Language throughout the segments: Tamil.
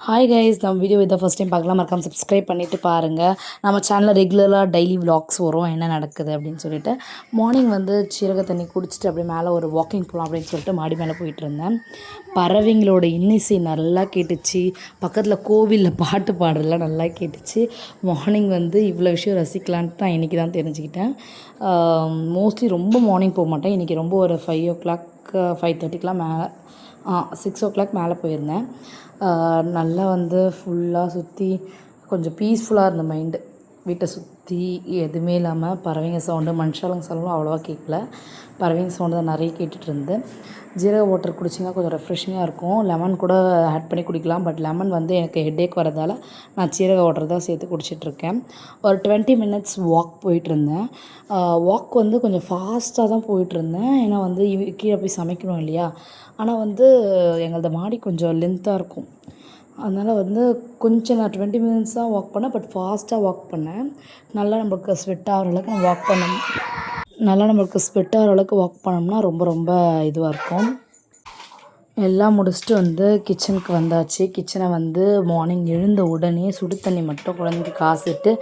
ஹாய் கைஸ், நம்ம வீடியோ இதை ஃபஸ்ட் டைம் பார்க்கலாம், மறக்காம சப்ஸ்கிரைப் பண்ணிவிட்டு பாருங்கள். நம்ம சேனலில் ரெகுலராக டெய்லி விலாக்ஸ் வரும், என்ன நடக்குது அப்படின்னு சொல்லிட்டு. மார்னிங் சீரக தண்ணி குடிச்சிட்டு அப்படியே மேலே ஒரு வாக்கிங் போகலாம் அப்படின்னு சொல்லிட்டு மாடி மேலே போயிட்டு இருந்தேன். பறவைங்களோட இன்னிசை நல்லா கேட்டுச்சு, பக்கத்தில் கோவிலில் பாட்டு பாடுறதுலாம் நல்லா கேட்டுச்சு. மார்னிங் இவ்வளோ விஷயம் ரசிக்கலான்ட்டு நான் இன்றைக்கி தான் தெரிஞ்சுக்கிட்டேன். மோஸ்ட்லி ரொம்ப மார்னிங் போக மாட்டேன். இன்றைக்கி ரொம்ப ஒரு 5 o'clock 5:30க்கெலாம் மேலே 6 o'clock மேலே போயிருந்தேன். நல்லா ஃபுல்லாக சுற்றி கொஞ்சம் பீஸ்ஃபுல்லாக இருந்த மைண்டு. வீட்டை சுற்றி எதுவுமே இல்லாமல் பறவைங்க சவுண்டு, மனுஷாளுங்க சவுண்டும் அவ்வளோவா கேட்கல. பறவைங்க சவுண்டு தான் நிறைய கேட்டுகிட்ருந்து. ஜீரக வாட்டர் குடிச்சிங்கன்னா கொஞ்சம் ரெஃப்ரெஷிங்காக இருக்கும். லெமன் கூட ஆட் பண்ணி குடிக்கலாம். பட் லெமன் எனக்கு ஹெட்டேக் வரதால் நான் ஜீரக வாட்டர் தான் சேர்த்து குடிச்சிட்ருக்கேன். ஒரு 20 minutes வாக் போயிட்டுருந்தேன். வாக் கொஞ்சம் ஃபாஸ்ட்டாக தான் போயிட்டுருந்தேன். ஏன்னா கீழே போய் சமைக்கணும் இல்லையா. ஆனால் எங்களது மாடி கொஞ்சம் லென்த்தாக இருக்கும். அதனால் கொஞ்சம் நான் 20 minutes தான் வாக் பண்ணேன். பட் ஃபாஸ்ட்டாக வாக் பண்ணேன். நல்லா நம்மளுக்கு ஸ்வெட் ஆகிற அளவுக்கு நம்ம வாக் பண்ணணும். வாக் பண்ணோம்னா ரொம்ப ரொம்ப இதுவாக இருக்கும். எல்லாம் முடிச்சுட்டு கிச்சனுக்கு வந்தாச்சு. கிச்சனை மார்னிங் எழுந்த உடனே சுடு தண்ணி மட்டும் குழந்தைக்கு காசிட்டு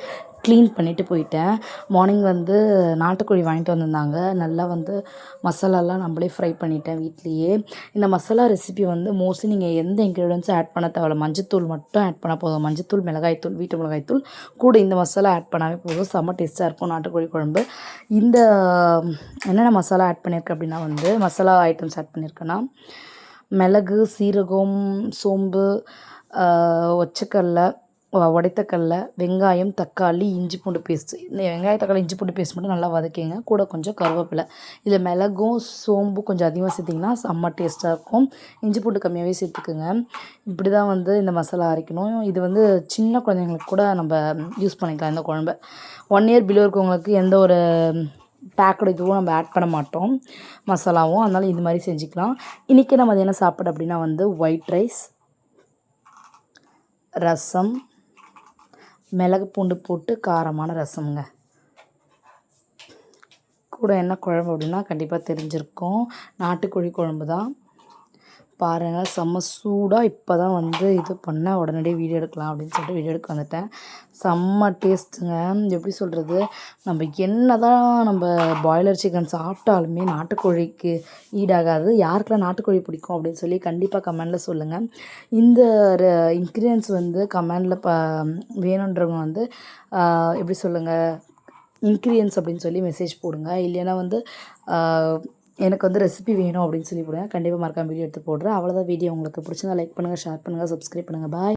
க்ளீன் பண்ணிவிட்டு போயிட்டேன். மார்னிங் நாட்டுக்கோழி வாங்கிட்டு வந்திருந்தாங்க. நல்லா மசாலாலாம் நம்மளே ஃப்ரை பண்ணிட்டேன் வீட்லேயே. இந்த மசாலா ரெசிபி மோஸ்ட்லி நீங்கள் எந்த இன்க்ரீடியன்ஸும் ஆட் பண்ண தேவையில்ல. மஞ்சத்தூள் மட்டும் ஆட் பண்ணால் போதும். மஞ்சத்தூள், மிளகாய்த்தூள், வீட்டு மிளகாய்த்தூள் கூட இந்த மசாலா ஆட் பண்ணாவே போதும். செம்ம டேஸ்ட்டாக இருக்கும் நாட்டுக்கோழி குழம்பு. இந்த என்னென்ன மசாலா ஆட் பண்ணியிருக்கேன் அப்படின்னா மசாலா ஐட்டம்ஸ் ஆட் பண்ணியிருக்கேன்னா மிளகு, சீரகம், சோம்பு, ஒச்சக்கடலை, உடைத்தக்கடலை, வெங்காயம், தக்காளி, இஞ்சி பூண்டு பேஸ்ட்டு. இந்த வெங்காயம், தக்காளி, இஞ்சி பூண்டு பேஸ்ட் மட்டும் நல்லா வதக்கிங்க. கூட கொஞ்சம் கருவேப்பிலை. இதில் மிளகும் சோம்பும் கொஞ்சம் அதிகமாக சேர்த்திங்கன்னா செம்ம டேஸ்ட்டாக இருக்கும். இஞ்சி பூண்டு கம்மியாகவே சேர்த்துக்குங்க. இப்படி தான் இந்த மசாலா அரைக்கணும். இது சின்ன குழந்தைங்களுக்கு கூட நம்ம யூஸ் பண்ணிக்கலாம் இந்த குழம்பை. 1 year பிலோ இருக்கவங்களுக்கு எந்த ஒரு பேக்கடு இதுவும் நம்ம ஆட் பண்ண மாட்டோம் மசாலாவும். அதனால் இது மாதிரி செஞ்சுக்கலாம். இன்றைக்கி நம்ம என்ன சாப்பிட அப்படின்னா ஒயிட் ரைஸ், ரசம், மிளகு பூண்டு போட்டு காரமான ரசம்ங்க. கூட என்ன குழம்பு அப்படின்னா கண்டிப்பாக தெரிஞ்சிருக்கும், நாட்டுக்கோழி குழம்பு தான். பாருங்கள், செம்ம சூடாக இப்போ தான் இது பண்ணேன். உடனடியே வீடியோ எடுக்கலாம் அப்படின்னு சொல்லிட்டு வீடியோ எடுக்க வந்துட்டேன். செம்ம டேஸ்ட்டுங்க. எப்படி சொல்கிறது, நம்ம நம்ம பாய்லர் சிக்கன் சாப்பிட்டாலுமே நாட்டுக்கோழிக்கு ஈடாகாது. யாருக்கெல்லாம் நாட்டுக்கோழி பிடிக்கும் அப்படின்னு சொல்லி கண்டிப்பாக கமெண்டில் சொல்லுங்கள். இந்த இன்க்ரீடியன்ஸ் கமெண்டில் வேணுன்றவங்க எப்படி சொல்லுங்கள், இன்க்ரீடியன்ஸ் அப்படின்னு சொல்லி மெசேஜ் போடுங்க. இல்லைன்னா எனக்கு ரெசிபி வேணும் அப்படின்னு சொல்லி போடுங்க. கண்டிப்பாக மறக்காம வீடியோ எடுத்து போடுறேன். அவ்வளோதான் வீடியோ. உங்களுக்கு பிடிச்சிருந்தா லைக் பண்ணுங்கள், ஷேர் பண்ணுங்கள், சப்ஸ்கிரைப் பண்ணுங்கள். பாய்.